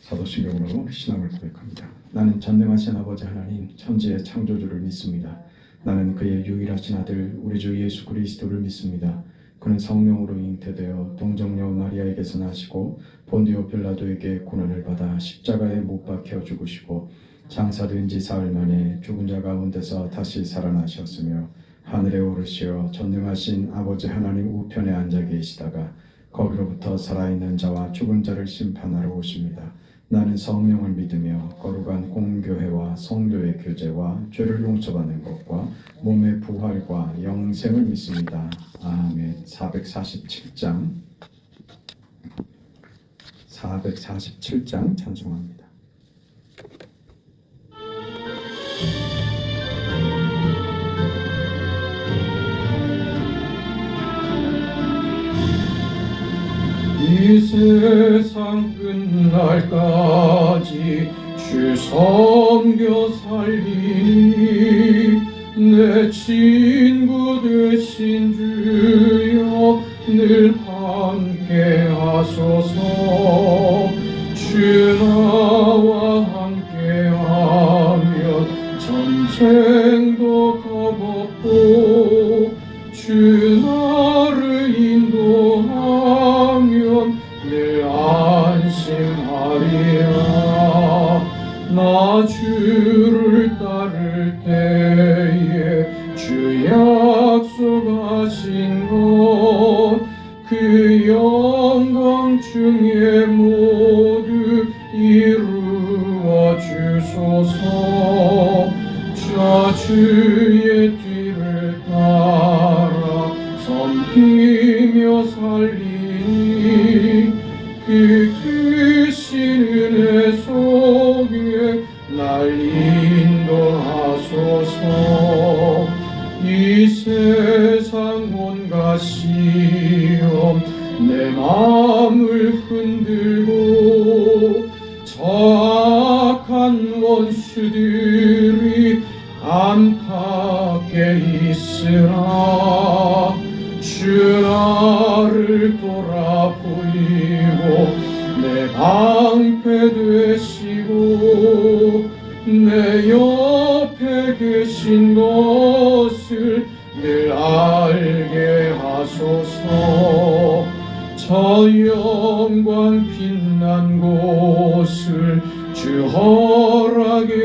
사도신경으로 신앙을 고백합니다. 나는 전능하신 아버지 하나님 천지의 창조주를 믿습니다. 나는 그의 유일하신 아들 우리 주 예수 그리스도를 믿습니다. 그는 성령으로 잉태되어 동정녀 마리아에게서 나시고 본디오 빌라도에게 고난을 받아 십자가에 못 박혀 죽으시고 장사된 지 사흘 만에 죽은 자 가운데서 다시 살아나셨으며 하늘에 오르시어 전능하신 아버지 하나님 우편에 앉아 계시다가 거기로부터 살아있는 자와 죽은 자를 심판하러 오십니다. 나는 성령을 믿으며 거룩한 공교회와 성도의 교제와 죄를 용서받는 것과 몸의 부활과 영생을 믿습니다. 아멘. 447장 찬송합니다. 이 세상 끝날까지 주 섬겨 살리니 내 친구 되신 주여 늘 함께 하소서. 주 나와 함께 하면 전쟁도 겁없고 주 나를 인도하면 늘 안심하리라. 나 주를 따를 때에 주 약속하신 것 그 영광 중에 모두 이루어 주소서. 자 주의 뒤를 따라 섬기며 살리니 그 크신 은혜 속에 날 인도하소서. 이 세상 온갖 시험 내 마음을 흔들고 저 악한 원수들이 안팎에 있으나 주 나를 돌아보이고 내 방패 되시고 내 옆에 계신 것을 늘 알게 하소서. 저 영광 빛난 곳을 주 허락했으니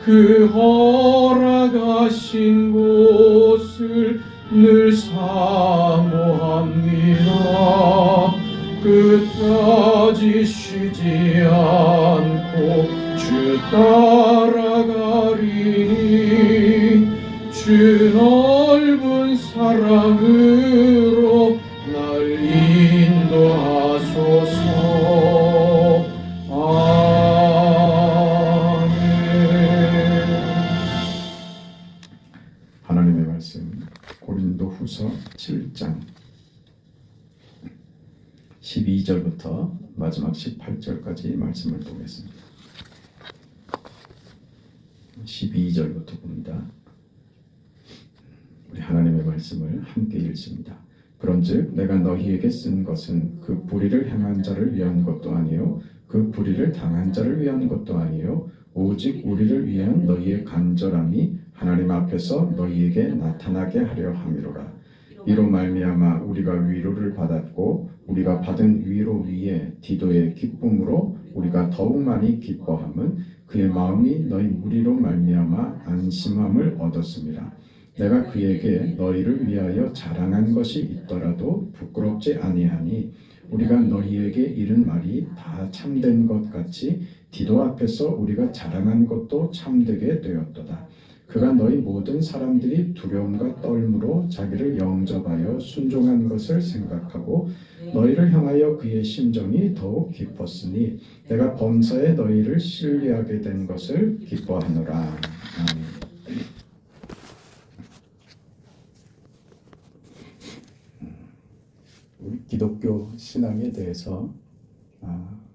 그 허락하신 곳을 늘 사모합니다. 끝까지 쉬지 않고 주 따라가리니 주 넓은 사랑으로 날 인도하소서. 아멘. 하나님의 말씀 고린도후서 7장 12절부터 마지막 18절까지 말씀을 보겠습니다. 12절부터 봅니다. 우리 하나님의 말씀을 함께 읽습니다. 그런즉 내가 너희에게 쓴 것은 그 불의를 행한 자를 위한 것도 아니요 그 불의를 당한 자를 위한 것도 아니요 오직 우리를 위한 너희의 간절함이 하나님 앞에서 너희에게 나타나게 하려 함이로라. 이로 말미암아 우리가 위로를 받았고 우리가 받은 위로 위에 디도의 기쁨으로 우리가 더욱 많이 기뻐함은 그의 마음이 너희 무리로 말미암아 안심함을 얻었습니다. 내가 그에게 너희를 위하여 자랑한 것이 있더라도 부끄럽지 아니하니 우리가 너희에게 이른 말이 다 참된 것 같이 디도 앞에서 우리가 자랑한 것도 참되게 되었도다. 그가 너희 모든 사람들이 두려움과 떨므로 자기를 영접하여 순종한 것을 생각하고 너희를 향하여 그의 심정이 더욱 깊었으니 내가 범사에 너희를 신뢰하게 된 것을 기뻐하노라. 아멘. 우리 기독교 신앙에 대해서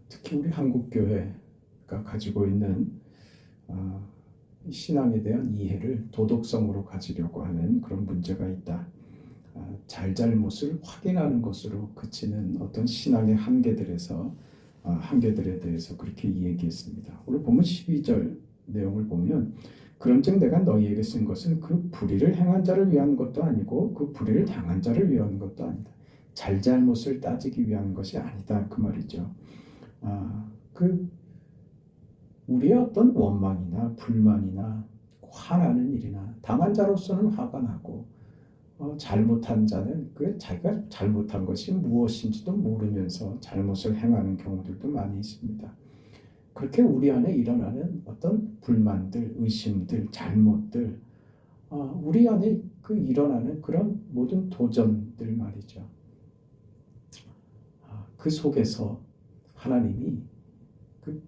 특히 우리 한국교회가 가지고 있는 신앙에 대한 이해를 도덕성으로 가지려고 하는 그런 문제가 있다. 잘잘못을 확인하는 것으로 그치는 어떤 신앙의 한계들에서 한계들에 대해서 그렇게 이야기했습니다. 오늘 보면 12절 내용을 보면 그런즉 내가 너희에게 쓴 것은 그 불의를 행한 자를 위한 것도 아니고 그 불의를 당한 자를 위한 것도 아니다. 잘잘못을 따지기 위한 것이 아니다 그 말이죠. 그 우리의 어떤 원망이나 불만이나 화나는 일이나 당한 자로서는 화가 나고 잘못한 자는 그 자기가 잘못한 것이 무엇인지도 모르면서 잘못을 행하는 경우들도 많이 있습니다. 그렇게 우리 안에 일어나는 어떤 불만들, 의심들, 잘못들, 우리 안에 그 일어나는 그런 모든 도전들 말이죠. 그 속에서 하나님이 그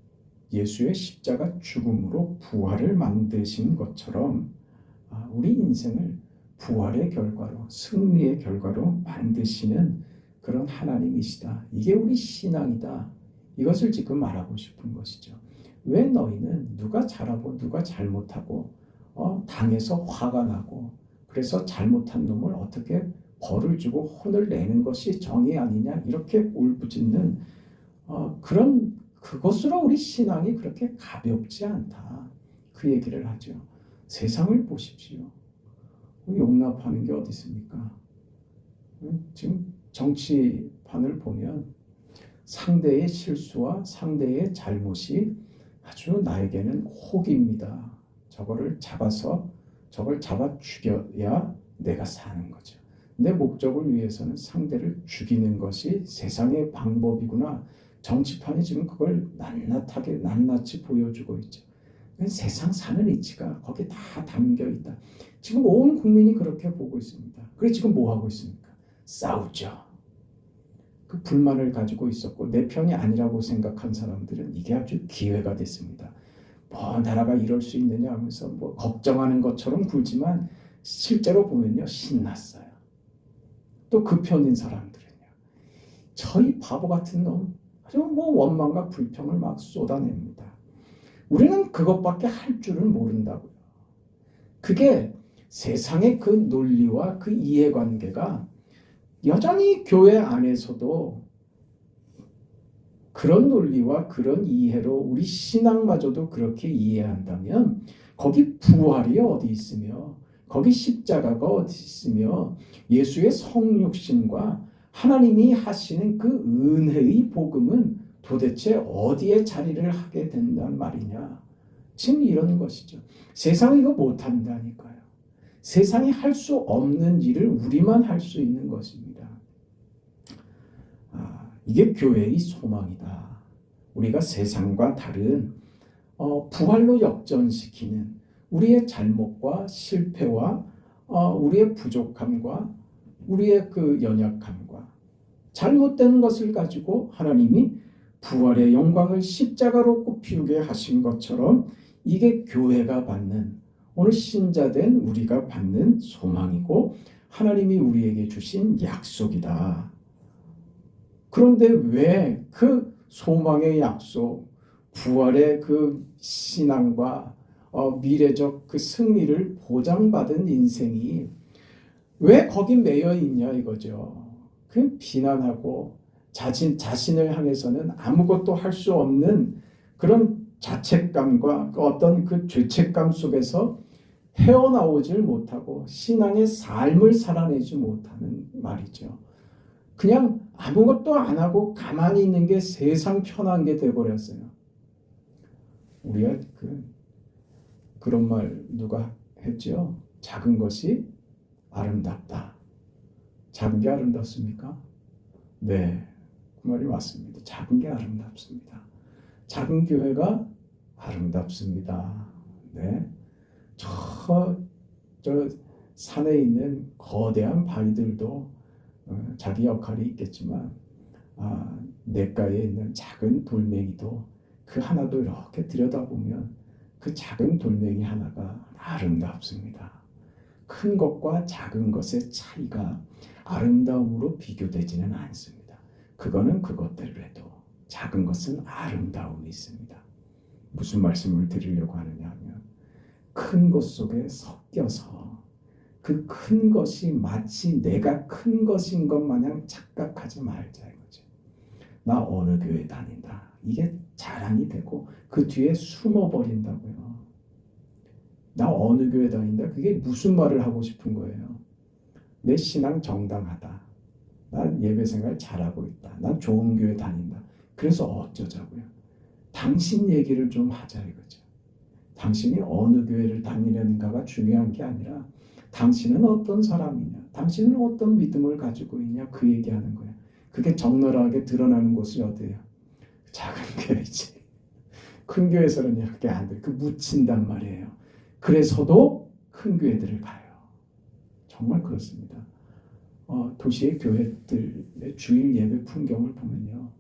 예수의 십자가 죽음으로 부활을 만드신 것처럼 우리 인생을 부활의 결과로, 승리의 결과로 만드시는 그런 하나님이시다. 이게 우리 신앙이다. 이것을 지금 말하고 싶은 것이죠. 왜 너희는 누가 잘하고 누가 잘못하고 당해서 화가 나고 그래서 잘못한 놈을 어떻게 벌을 주고 혼을 내는 것이 정의 아니냐 이렇게 울부짖는 그것으로 우리 신앙이 그렇게 가볍지 않다. 그 얘기를 하죠. 세상을 보십시오. 용납하는 게 어디 있습니까? 지금 정치판을 보면 상대의 실수와 상대의 잘못이 아주 나에게는 혹입니다. 저걸 잡아 죽여야 내가 사는 거죠. 내 목적을 위해서는 상대를 죽이는 것이 세상의 방법이구나. 정치판이 지금 그걸 낱낱이 보여주고 있죠. 세상 사는 이치가 거기에 다 담겨 있다. 지금 온 국민이 그렇게 보고 있습니다. 그래서 지금 뭐 하고 있습니까? 싸우죠. 그 불만을 가지고 있었고 내 편이 아니라고 생각한 사람들은 이게 아주 기회가 됐습니다. 나라가 이럴 수 있느냐 하면서 걱정하는 것처럼 굴지만 실제로 보면요 신났어요. 또 그 편인 사람들은요 저희 바보 같은 놈 아주 원망과 불평을 막 쏟아냅니다. 우리는 그것밖에 할 줄은 모른다고요. 그게 세상의 그 논리와 그 이해관계가 여전히 교회 안에서도 그런 논리와 그런 이해로 우리 신앙마저도 그렇게 이해한다면 거기 부활이 어디 있으며 거기 십자가가 어디 있으며 예수의 성육신과 하나님이 하시는 그 은혜의 복음은 도대체 어디에 자리를 하게 된단 말이냐. 지금 이런 것이죠. 세상이 이거 못한다니까요. 세상이 할 수 없는 일을 우리만 할 수 있는 것입니다. 이게 교회의 소망이다. 우리가 세상과 다른 부활로 역전시키는 우리의 잘못과 실패와 우리의 부족함과 우리의 그 연약함과 잘못된 것을 가지고 하나님이 부활의 영광을 십자가로 꽃피우게 하신 것처럼 이게 교회가 받는 오늘 신자된 우리가 받는 소망이고 하나님이 우리에게 주신 약속이다. 그런데 왜 그 소망의 약속, 부활의 그 신앙과 미래적 그 승리를 보장받은 인생이 왜 거기 매여 있냐 이거죠. 그 비난하고 자신을 향해서는 아무것도 할 수 없는 그런 자책감과 어떤 그 죄책감 속에서 헤어나오질 못하고 신앙의 삶을 살아내지 못하는 말이죠. 그냥 아무것도 안 하고 가만히 있는 게 세상 편한 게 돼버렸어요. 우리가 그런 말 누가 했죠? 작은 것이 아름답다. 작은 게 아름답습니까? 네, 그 말이 맞습니다. 작은 게 아름답습니다. 작은 교회가 아름답습니다. 네, 저 산에 있는 거대한 바위들도 자기 역할이 있겠지만 냇가에 있는 작은 돌멩이도 그 하나도 이렇게 들여다보면 그 작은 돌멩이 하나가 아름답습니다. 큰 것과 작은 것의 차이가 아름다움으로 비교되지는 않습니다. 그거는 그것대로라도 작은 것은 아름다움이 있습니다. 무슨 말씀을 드리려고 하느냐 하면 큰 것 속에 섞여서 그 큰 것이 마치 내가 큰 것인 것 마냥 착각하지 말자 이거죠. 나 어느 교회 다닌다. 이게 자랑이 되고 그 뒤에 숨어버린다고요. 나 어느 교회 다닌다. 그게 무슨 말을 하고 싶은 거예요. 내 신앙 정당하다. 난 예배 생활 잘하고 있다. 난 좋은 교회 다닌다. 그래서 어쩌자고요. 당신 얘기를 좀 하자 이거죠. 당신이 어느 교회를 다니는가가 중요한 게 아니라 당신은 어떤 사람이냐, 당신은 어떤 믿음을 가지고 있냐 그 얘기하는 거예요. 그게 적나라하게 드러나는 곳이 어디예요? 작은 교회지. 큰 교회에서는 이렇게 안 돼. 그 묻힌단 말이에요. 그래서도 큰 교회들을 가요. 정말 그렇습니다. 도시의 교회들의 주일 예배 풍경을 보면요.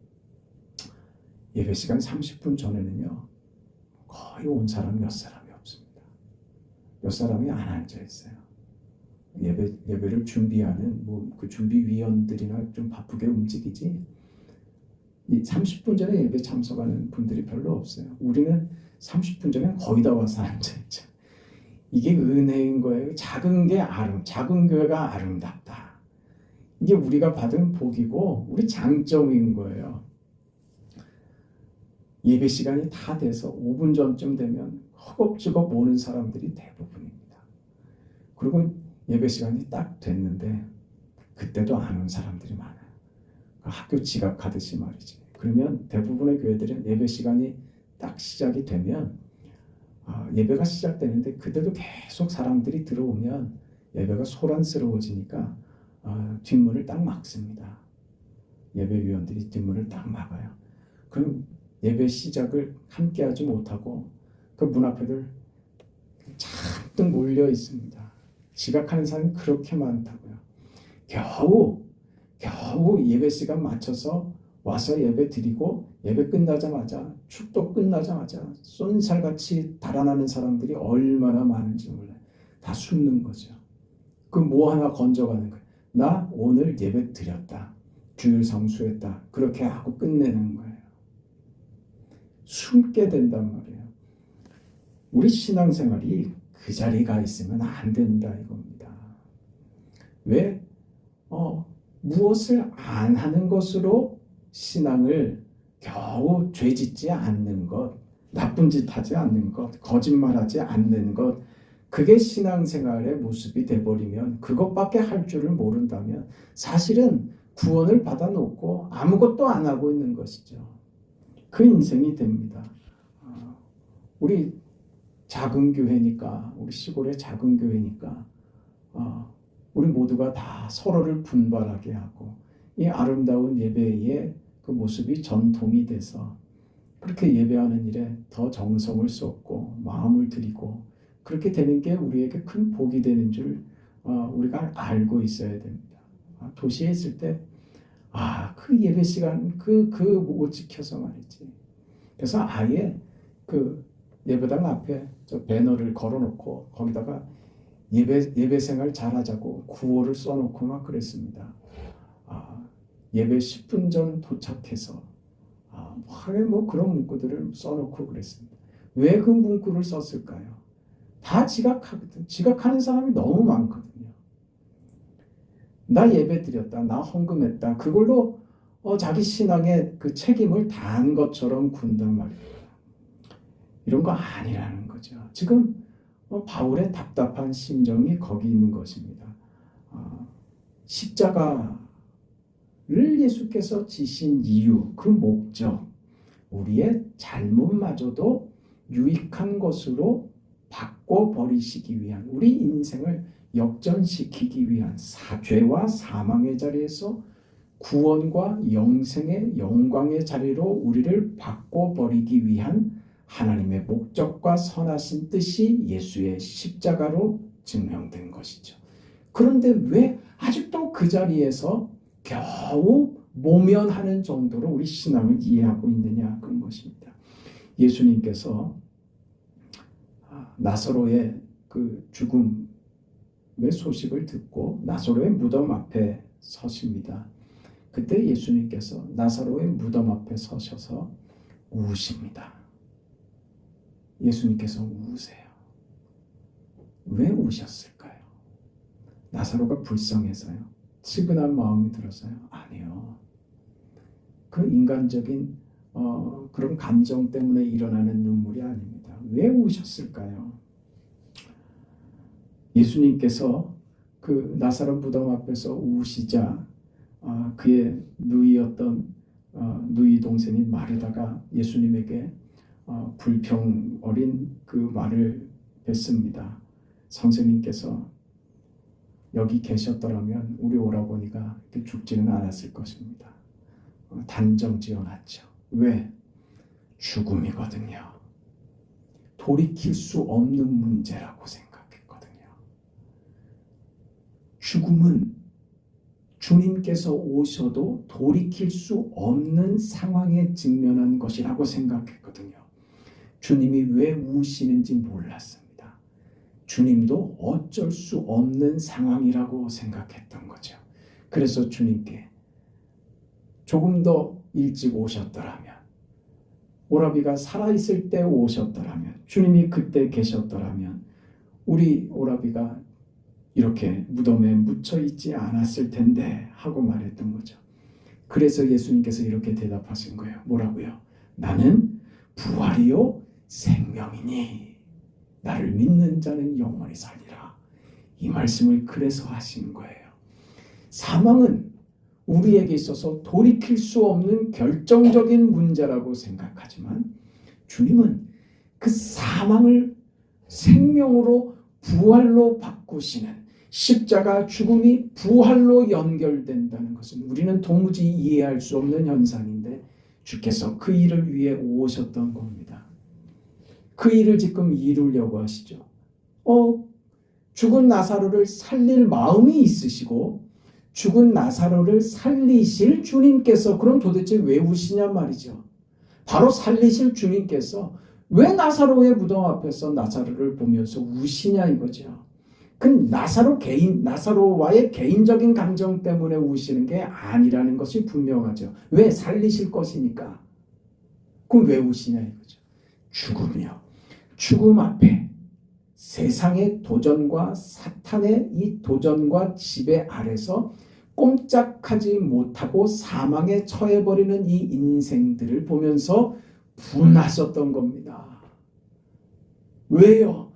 예배 시간 30분 전에는요. 거의 온 사람 몇 사람이 없습니다. 몇 사람이 안 앉아 있어요. 예배를 준비하는 그 준비위원들이나 좀 바쁘게 움직이지. 이 30분 전에 예배 참석하는 분들이 별로 없어요. 우리는 30분 전에 거의 다 와서 앉아 있죠. 이게 은혜인 거예요. 작은 교회가 아름답다. 이게 우리가 받은 복이고 우리 장점인 거예요. 예배 시간이 다 돼서 5분 전쯤 되면 허겁지겁 오는 사람들이 대부분입니다. 그리고 예배 시간이 딱 됐는데 그때도 안 온 사람들이 많아요. 학교 지각하듯이 말이지. 그러면 대부분의 교회들은 예배 시간이 딱 시작이 되면 예배가 시작되는데 그때도 계속 사람들이 들어오면 예배가 소란스러워지니까 뒷문을 딱 막습니다. 예배위원들이 뒷문을 딱 막아요. 그럼 예배 시작을 함께하지 못하고 그 문 앞에들 잔뜩 몰려 있습니다. 지각하는 사람이 그렇게 많다고요. 겨우 예배 시간 맞춰서 와서 예배 드리고 예배 끝나자마자 축도 끝나자마자 쏜살같이 달아나는 사람들이 얼마나 많은지 몰라요. 다 숨는 거죠. 그 뭐 하나 건져가는 거예요. 나 오늘 예배 드렸다. 주일 성수했다. 그렇게 하고 끝내는 거예요. 숨게 된단 말이에요. 우리 신앙생활이 그 자리가 있으면 안 된다 이겁니다. 왜? 무엇을 안 하는 것으로 신앙을 겨우 죄짓지 않는 것, 나쁜 짓 하지 않는 것, 거짓말하지 않는 것, 그게 신앙생활의 모습이 돼버리면 그것밖에 할 줄을 모른다면 사실은 구원을 받아놓고 아무것도 안 하고 있는 것이죠. 그 인생이 됩니다. 우리 작은 교회니까, 우리 시골의 작은 교회니까 우리 모두가 다 서로를 분발하게 하고 이 아름다운 예배의 그 모습이 전통이 돼서 그렇게 예배하는 일에 더 정성을 쏟고 마음을 들이고 그렇게 되는 게 우리에게 큰 복이 되는 줄 우리가 알고 있어야 됩니다. 도시에 있을 때 그 예배 시간 못 지켜서 말이지. 그래서 아예 그 예배당 앞에 저 배너를 걸어놓고 거기다가 예배 생활 잘하자고 구호를 써놓고 막 그랬습니다. 예배 10분 전 도착해서 뭐 그런 문구들을 써놓고 그랬습니다. 왜 그 문구를 썼을까요? 다 지각하거든. 지각하는 사람이 너무 많거든요. 나 예배 드렸다. 나 헌금했다. 그걸로 자기 신앙의 그 책임을 다한 것처럼 군단 말입니다. 이런 거 아니라는 거죠. 지금 바울의 답답한 심정이 거기 있는 것입니다. 십자가를 예수께서 지신 이유, 그 목적, 우리의 잘못마저도 유익한 것으로 바꿔버리시기 위한, 우리 인생을 역전시키기 위한 죄와 사망의 자리에서 구원과 영생의 영광의 자리로 우리를 바꿔버리기 위한 하나님의 목적과 선하신 뜻이 예수의 십자가로 증명된 것이죠. 그런데 왜 아직도 그 자리에서 겨우 모면하는 정도로 우리 신앙을 이해하고 있느냐 그런 것입니다. 예수님께서 나사로의 그 죽음의 소식을 듣고 나사로의 무덤 앞에 서십니다. 그때 예수님께서 나사로의 무덤 앞에 서셔서 우십니다. 예수님께서 우세요. 왜 우셨을까요? 나사로가 불쌍해서요? 측은한 마음이 들어서요? 아니요. 그 인간적인 그런 감정 때문에 일어나는 눈물이 아닙니다. 왜 우셨을까요? 예수님께서 그 나사렛 무덤 앞에서 우시자 그의 누이였던 누이 동생인 마르다가 예수님에게 불평 어린 그 말을 뱉습니다. 선생님께서 여기 계셨더라면 우리 오라버니가 이렇게 죽지는 않았을 것입니다. 단정 지어놨죠. 왜? 죽음이거든요. 돌이킬 수 없는 문제라고 생각했거든요. 죽음은 주님께서 오셔도 돌이킬 수 없는 상황에 직면한 것이라고 생각했거든요. 주님이 왜 우시는지 몰랐습니다. 주님도 어쩔 수 없는 상황이라고 생각했던 거죠. 그래서 주님께 조금 더 일찍 오셨더라면, 오라비가 살아있을 때 오셨더라면, 주님이 그때 계셨더라면 우리 오라비가 이렇게 무덤에 묻혀있지 않았을 텐데 하고 말했던 거죠. 그래서 예수님께서 이렇게 대답하신 거예요. 뭐라고요? 나는 부활이요 생명이니 나를 믿는 자는 영원히 살리라. 이 말씀을 그래서 하신 거예요. 사망은 우리에게 있어서 돌이킬 수 없는 결정적인 문제라고 생각하지만 주님은 그 사망을 생명으로 부활로 바꾸시는 십자가 죽음이 부활로 연결된다는 것은 우리는 도무지 이해할 수 없는 현상인데 주께서 그 일을 위해 오셨던 겁니다. 그 일을 지금 이루려고 하시죠. 죽은 나사로를 살릴 마음이 있으시고 죽은 나사로를 살리실 주님께서 그럼 도대체 왜 우시냐 말이죠. 바로 살리실 주님께서 왜 나사로의 무덤 앞에서 나사로를 보면서 우시냐 이거죠. 그 나사로와의 개인적인 감정 때문에 우시는 게 아니라는 것이 분명하죠. 왜? 살리실 것이니까. 그럼 왜 우시냐 이거죠. 죽음이요. 죽음 앞에 세상의 도전과 사탄의 이 도전과 지배 아래서 꼼짝하지 못하고 사망에 처해버리는 이 인생들을 보면서 분하셨던 겁니다. 왜요?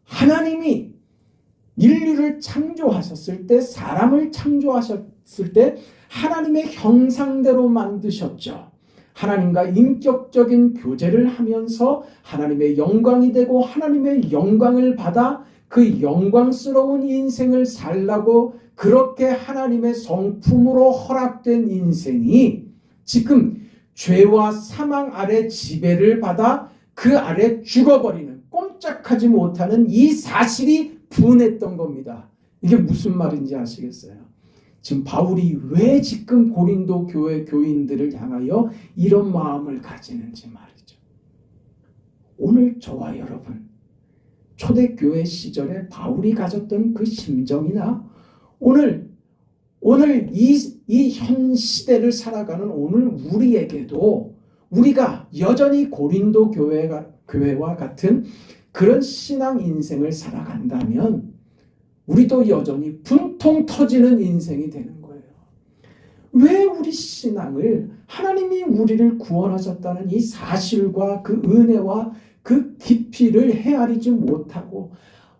하나님이 인류를 창조하셨을 때, 사람을 창조하셨을 때 하나님의 형상대로 만드셨죠. 하나님과 인격적인 교제를 하면서 하나님의 영광이 되고 하나님의 영광을 받아 그 영광스러운 인생을 살라고 그렇게 하나님의 성품으로 허락된 인생이 지금 죄와 사망 아래 지배를 받아 그 아래 죽어버리는, 꼼짝하지 못하는 이 사실이 분했던 겁니다. 이게 무슨 말인지 아시겠어요? 지금 바울이 왜 지금 고린도 교회 교인들을 향하여 이런 마음을 가지는지 말이죠. 오늘 저와 여러분, 초대교회 시절에 바울이 가졌던 그 심정이나 오늘 이 현 시대를 살아가는 오늘 우리에게도 우리가 여전히 고린도 교회와 같은 그런 신앙 인생을 살아간다면 우리도 여전히 분통 터지는 인생이 되는 거예요. 왜 우리 신앙을 하나님이 우리를 구원하셨다는 이 사실과 그 은혜와 그 깊이를 헤아리지 못하고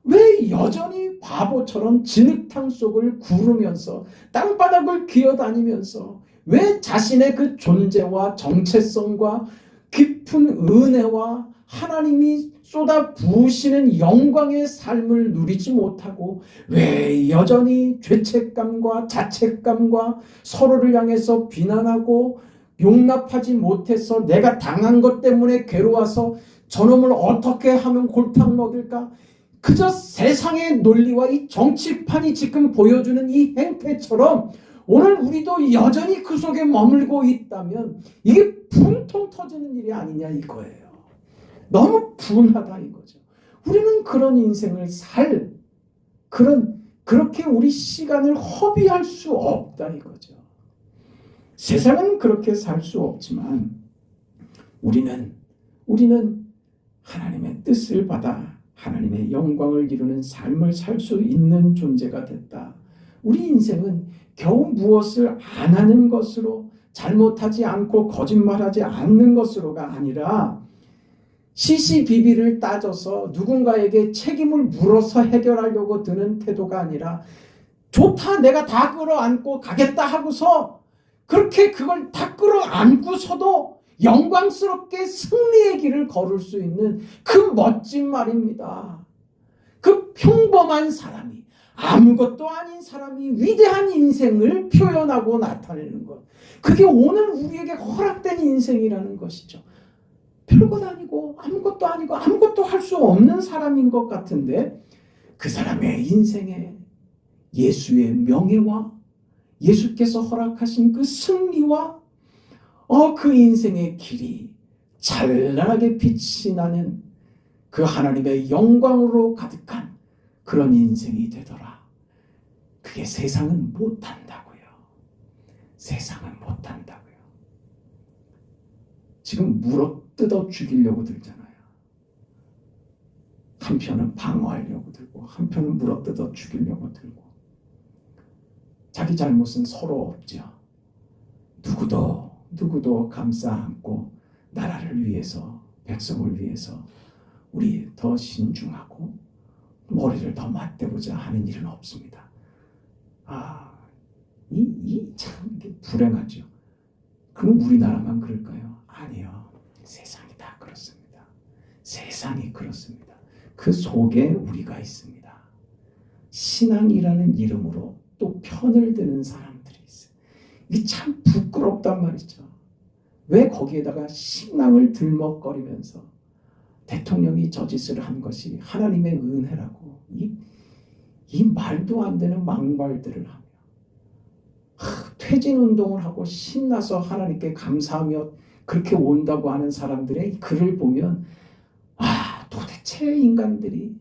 왜 여전히 바보처럼 진흙탕 속을 구르면서 땅바닥을 기어다니면서 왜 자신의 그 존재와 정체성과 깊은 은혜와 하나님이 쏟아 부으시는 영광의 삶을 누리지 못하고 왜 여전히 죄책감과 자책감과 서로를 향해서 비난하고 용납하지 못해서 내가 당한 것 때문에 괴로워서 저놈을 어떻게 하면 골탕 먹일까? 그저 세상의 논리와 이 정치판이 지금 보여주는 이 행태처럼 오늘 우리도 여전히 그 속에 머물고 있다면 이게 분통 터지는 일이 아니냐 이거예요. 너무 분하다 이거죠. 우리는 그런 인생을 그렇게 우리 시간을 허비할 수 없다 이거죠. 세상은 그렇게 살 수 없지만 우리는 하나님의 뜻을 받아 하나님의 영광을 이루는 삶을 살 수 있는 존재가 됐다. 우리 인생은 겨우 무엇을 안 하는 것으로 잘못하지 않고 거짓말하지 않는 것으로가 아니라 시시비비를 따져서 누군가에게 책임을 물어서 해결하려고 드는 태도가 아니라 좋다 내가 다 끌어안고 가겠다 하고서 그렇게 그걸 다 끌어안고서도 영광스럽게 승리의 길을 걸을 수 있는 그 멋진 말입니다. 그 평범한 사람이 아무것도 아닌 사람이 위대한 인생을 표현하고 나타내는 것. 그게 오늘 우리에게 허락된 인생이라는 것이죠. 별것 아니고 아무것도 아니고 아무것도 할 수 없는 사람인 것 같은데 그 사람의 인생에 예수의 명예와 예수께서 허락하신 그 승리와 그 인생의 길이 찬란하게 빛이 나는 그 하나님의 영광으로 가득한 그런 인생이 되더라. 그게 세상은 못한다고요. 세상은 못한다고요. 지금 물어 뜯어 죽이려고 들잖아요. 한편은 방어하려고 들고 한편은 물어 뜯어 죽이려고 들고 자기 잘못은 서로 없죠. 누구도 감싸 안고 나라를 위해서 백성을 위해서 우리 더 신중하고 머리를 더 맞대보자 하는 일은 없습니다. 참 불행하죠. 그럼 우리나라만 그럴까요? 아니요. 세상이 다 그렇습니다. 세상이 그렇습니다. 그 속에 우리가 있습니다. 신앙이라는 이름으로 또 편을 드는 사람들이 있어요. 이게 참 부끄럽단 말이죠. 왜 거기에다가 신앙을 들먹거리면서 대통령이 저 짓을 한 것이 하나님의 은혜라고 이 말도 안 되는 막말들을 하며 퇴진운동을 하고 신나서 하나님께 감사하며 그렇게 온다고 하는 사람들의 글을 보면 도대체 인간들이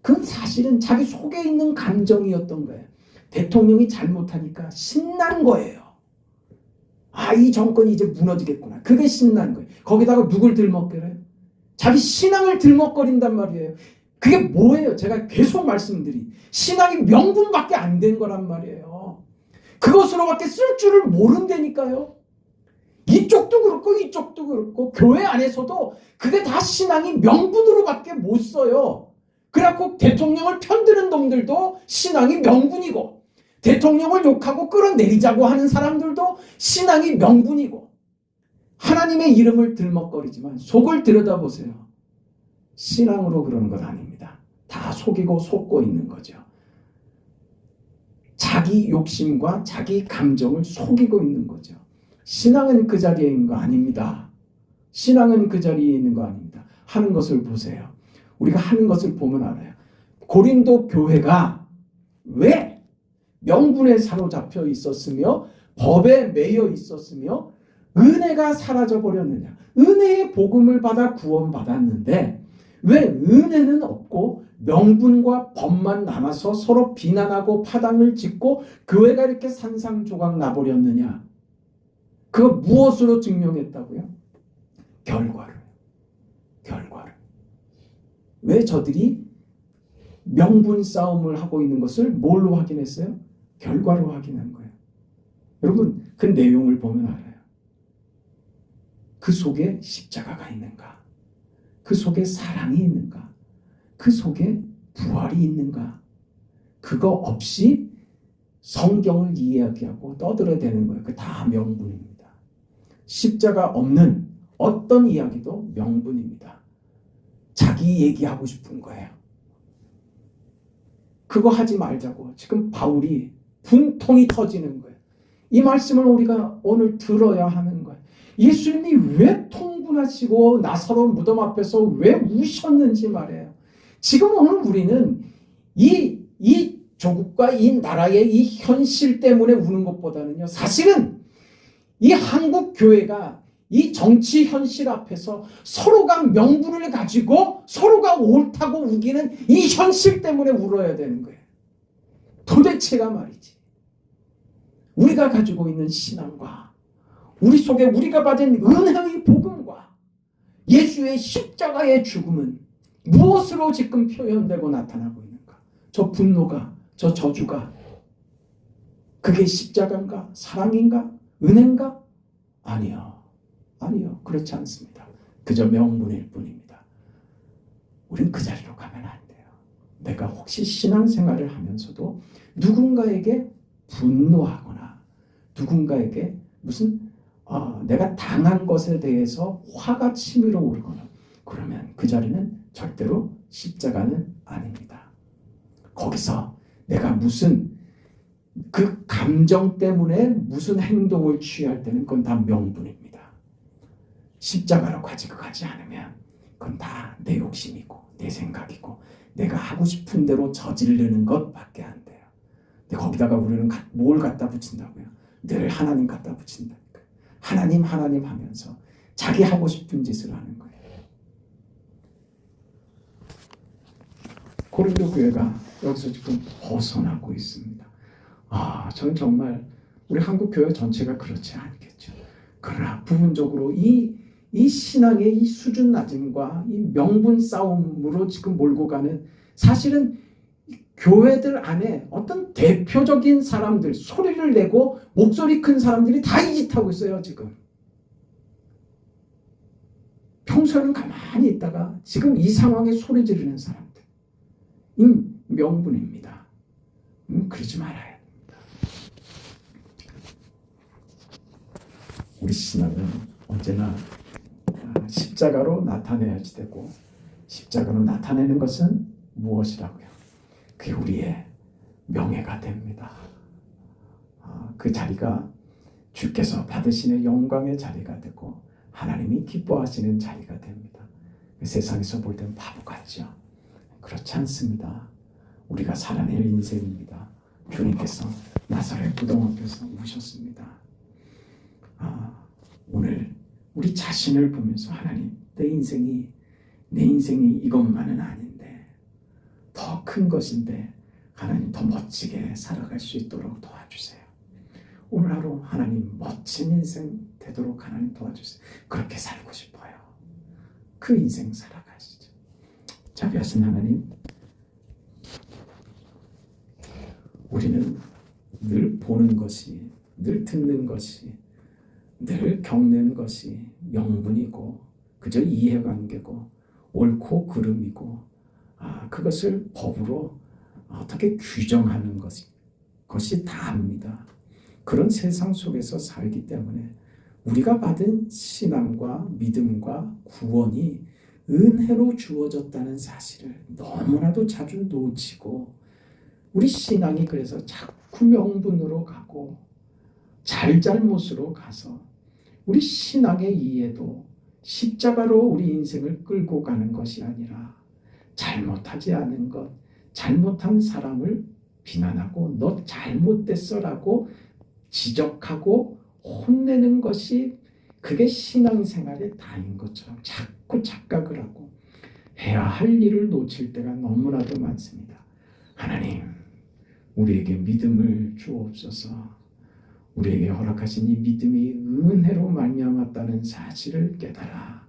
그건 사실은 자기 속에 있는 감정이었던 거예요. 대통령이 잘못하니까 신난 거예요. 이 정권이 이제 무너지겠구나. 그게 신난 거예요. 거기다가 누굴 들먹거려요? 자기 신앙을 들먹거린단 말이에요. 그게 뭐예요? 제가 계속 말씀드린 신앙이 명분밖에 안 된 거란 말이에요. 그것으로밖에 쓸 줄을 모른다니까요. 이쪽도 그렇고 이쪽도 그렇고 교회 안에서도 그게 다 신앙이 명분으로밖에 못 써요. 그래갖고 대통령을 편드는 놈들도 신앙이 명분이고 대통령을 욕하고 끌어내리자고 하는 사람들도 신앙이 명분이고 하나님의 이름을 들먹거리지만 속을 들여다보세요. 신앙으로 그러는 것 아닙니다. 다 속이고 속고 있는 거죠. 자기 욕심과 자기 감정을 속이고 있는 거죠. 신앙은 그 자리에 있는 거 아닙니다. 신앙은 그 자리에 있는 거 아닙니다. 하는 것을 보세요. 우리가 하는 것을 보면 알아요. 고린도 교회가 왜 명분에 사로잡혀 있었으며 법에 매여 있었으며 은혜가 사라져 버렸느냐. 은혜의 복음을 받아 구원받았는데 왜 은혜는 없고 명분과 법만 남아서 서로 비난하고 파당을 짓고 교회가 이렇게 산상조각 나버렸느냐. 그거 무엇으로 증명했다고요? 결과를. 왜 저들이 명분 싸움을 하고 있는 것을 뭘로 확인했어요? 결과로 확인한 거예요. 여러분 그 내용을 보면 알아요. 그 속에 십자가가 있는가? 그 속에 사랑이 있는가? 그 속에 부활이 있는가? 그거 없이 성경을 이야기하고 떠들어대는 거예요. 그 다 명분입니다. 십자가 없는 어떤 이야기도 명분입니다. 자기 얘기하고 싶은 거예요. 그거 하지 말자고 지금 바울이 분통이 터지는 거예요. 이 말씀을 우리가 오늘 들어야 하는 거예요. 예수님이 왜 통분하시고 나사로 무덤 앞에서 왜 우셨는지 말이에요. 지금 오늘 우리는 이 조국과 이 나라의 이 현실 때문에 우는 것보다는요. 사실은 이 한국 교회가 이 정치 현실 앞에서 서로가 명분을 가지고 서로가 옳다고 우기는 이 현실 때문에 울어야 되는 거예요. 도대체가 말이지. 우리가 가지고 있는 신앙과 우리 속에 우리가 받은 은혜의 복음과 예수의 십자가의 죽음은 무엇으로 지금 표현되고 나타나고 있는가? 저 분노가, 저 저주가 그게 십자가인가? 사랑인가? 은혜인가? 아니요. 아니요. 그렇지 않습니다. 그저 명분일 뿐입니다. 우린 그 자리로 가면 안 돼요. 내가 혹시 신앙생활을 하면서도 누군가에게 분노하거나 누군가에게 무슨 내가 당한 것에 대해서 화가 치밀어 오르거나 그러면 그 자리는 절대로 십자가는 아닙니다. 거기서 내가 무슨 그 감정 때문에 무슨 행동을 취할 때는 그건 다 명분입니다. 십자가로 가지고 가지 않으면 그건 다 내 욕심이고 내 생각이고 내가 하고 싶은 대로 저지르는 것밖에 안 돼요. 근데 거기다가 우리는 뭘 갖다 붙인다고요? 늘 하나님 갖다 붙인다니까요. 하나님 하면서 자기 하고 싶은 짓을 하는 거예요. 고린도 교회가 여기서 지금 벗어나고 있습니다. 저는 정말 우리 한국 교회 전체가 그렇지 않겠죠. 그러나 부분적으로 이 신앙의 이 수준 낮음과 이 명분 싸움으로 지금 몰고 가는 사실은 교회들 안에 어떤 대표적인 사람들, 소리를 내고 목소리 큰 사람들이 다 이 짓 하고 있어요, 지금. 평소에는 가만히 있다가 지금 이 상황에 소리 지르는 사람들. 이 명분입니다. 그러지 말아야 됩니다. 우리 신앙은 언제나 십자가로 나타내야지 되고 십자가로 나타내는 것은 무엇이라고요? 그게 우리의 명예가 됩니다. 그 자리가 주께서 받으시는 영광의 자리가 되고 하나님이 기뻐하시는 자리가 됩니다. 세상에서 볼 때는 바보 같죠? 그렇지 않습니다. 우리가 살아낼 인생입니다. 주님께서 나사렛 무덤 앞에서 우셨습니다. 오늘 우리 자신을 보면서 하나님, 내 인생이 이것만은 아닌데 더 큰 것인데 하나님 더 멋지게 살아갈 수 있도록 도와주세요. 오늘 하루 하나님 멋진 인생 되도록 하나님 도와주세요. 그렇게 살고 싶어요. 그 인생 살아가시죠. 자비하신 하나님, 우리는 늘 보는 것이, 늘 듣는 것이, 늘 겪는 것이 명분이고 그저 이해관계고 옳고 그름이고 그것을 법으로 어떻게 규정하는 것이 다입니다. 그런 세상 속에서 살기 때문에 우리가 받은 신앙과 믿음과 구원이 은혜로 주어졌다는 사실을 너무나도 자주 놓치고 우리 신앙이 그래서 자꾸 명분으로 가고 잘못으로 가서 우리 신앙의 이해도 십자가로 우리 인생을 끌고 가는 것이 아니라 잘못하지 않은 것, 잘못한 사람을 비난하고 너 잘못됐어라고 지적하고 혼내는 것이 그게 신앙생활의 다인 것처럼 자꾸 착각을 하고 해야 할 일을 놓칠 때가 너무나도 많습니다. 하나님, 우리에게 믿음을 주옵소서. 우리에게 허락하신 이 믿음이 은혜로 말미암았다는 사실을 깨달아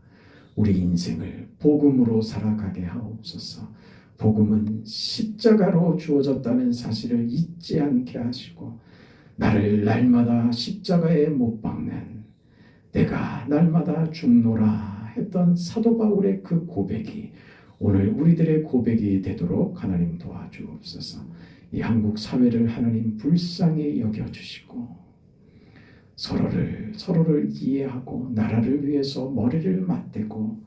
우리 인생을 복음으로 살아가게 하옵소서. 복음은 십자가로 주어졌다는 사실을 잊지 않게 하시고 나를 날마다 십자가에 못 박는 내가 날마다 죽노라 했던 사도 바울의 그 고백이 오늘 우리들의 고백이 되도록 하나님 도와주옵소서. 이 한국 사회를 하나님 불쌍히 여겨주시고 서로를 이해하고 나라를 위해서 머리를 맞대고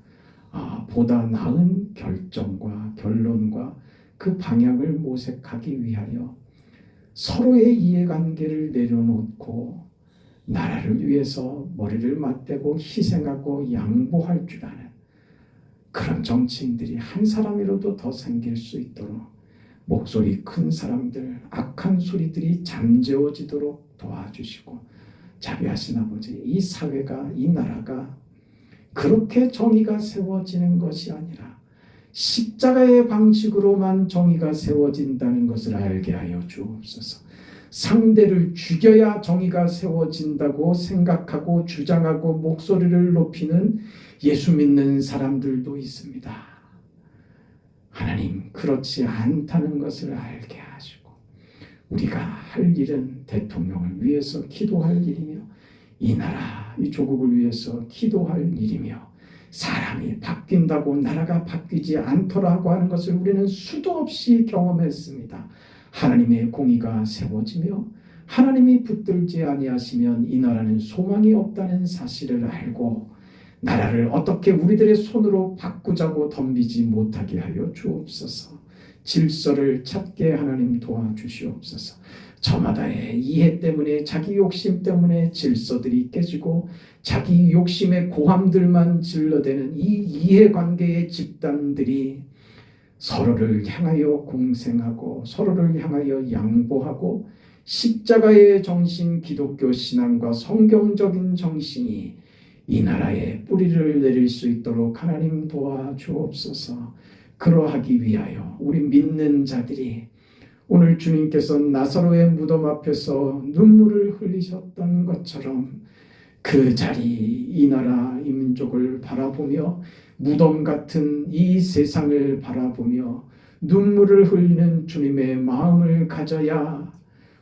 보다 나은 결정과 결론과 그 방향을 모색하기 위하여 서로의 이해관계를 내려놓고 나라를 위해서 머리를 맞대고 희생하고 양보할 줄 아는 그런 정치인들이 한 사람이라도 더 생길 수 있도록 목소리 큰 사람들, 악한 소리들이 잠재워지도록 도와주시고 자비하신 아버지, 이 사회가, 이 나라가 그렇게 정의가 세워지는 것이 아니라 십자가의 방식으로만 정의가 세워진다는 것을 알게 하여 주옵소서. 상대를 죽여야 정의가 세워진다고 생각하고 주장하고 목소리를 높이는 예수 믿는 사람들도 있습니다. 하나님, 그렇지 않다는 것을 알게 하시고 우리가 할 일은 대통령을 위해서 기도할 일이며 이 나라, 이 조국을 위해서 기도할 일이며 사람이 바뀐다고 나라가 바뀌지 않더라고 하는 것을 우리는 수도 없이 경험했습니다. 하나님의 공의가 세워지며 하나님이 붙들지 아니하시면 이 나라는 소망이 없다는 사실을 알고 나라를 어떻게 우리들의 손으로 바꾸자고 덤비지 못하게 하여 주옵소서. 질서를 찾게 하나님 도와주시옵소서. 저마다의 이해 때문에 자기 욕심 때문에 질서들이 깨지고 자기 욕심의 고함들만 질러대는 이 이해관계의 집단들이 서로를 향하여 공생하고 서로를 향하여 양보하고 십자가의 정신 기독교 신앙과 성경적인 정신이 이 나라에 뿌리를 내릴 수 있도록 하나님 도와주옵소서. 그러하기 위하여 우리 믿는 자들이 오늘 주님께서 나사로의 무덤 앞에서 눈물을 흘리셨던 것처럼 그 자리, 이 나라, 이 민족을 바라보며 무덤 같은 이 세상을 바라보며 눈물을 흘리는 주님의 마음을 가져야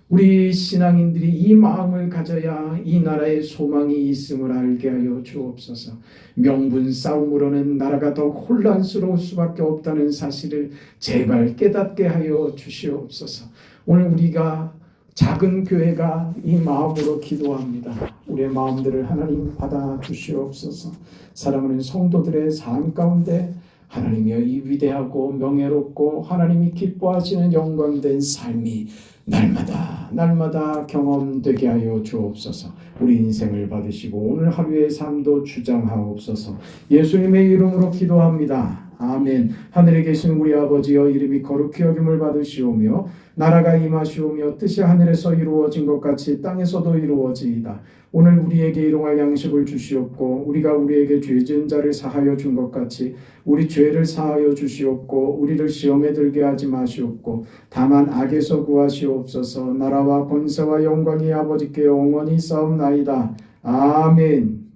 우리 신앙인들이 이 마음을 가져야 이 나라에 소망이 있음을 알게 하여 주옵소서. 명분 싸움으로는 나라가 더 혼란스러울 수밖에 없다는 사실을 제발 깨닫게 하여 주시옵소서. 오늘 우리가 작은 교회가 이 마음으로 기도합니다. 우리의 마음들을 하나님 받아 주시옵소서. 사랑하는 성도들의 삶 가운데 하나님의 이 위대하고 명예롭고 하나님이 기뻐하시는 영광된 삶이 날마다 경험되게 하여 주옵소서. 우리 인생을 받으시고 오늘 하루의 삶도 주장하옵소서. 예수님의 이름으로 기도합니다. 아멘. 하늘에 계신 우리 아버지여, 이름이 거룩히 여김을 받으시오며 나라가 임하시오며 뜻이 하늘에서 이루어진 것 같이 땅에서도 이루어지이다. 오늘 우리에게 일용할 양식을 주시옵고 우리가 우리에게 죄 지은 자를 사하여 준 것 같이 우리 죄를 사하여 주시옵고 우리를 시험에 들게 하지 마시옵고 다만 악에서 구하시옵소서. 나라와 권세와 영광이 아버지께 영원히 싸움나이다. 아멘.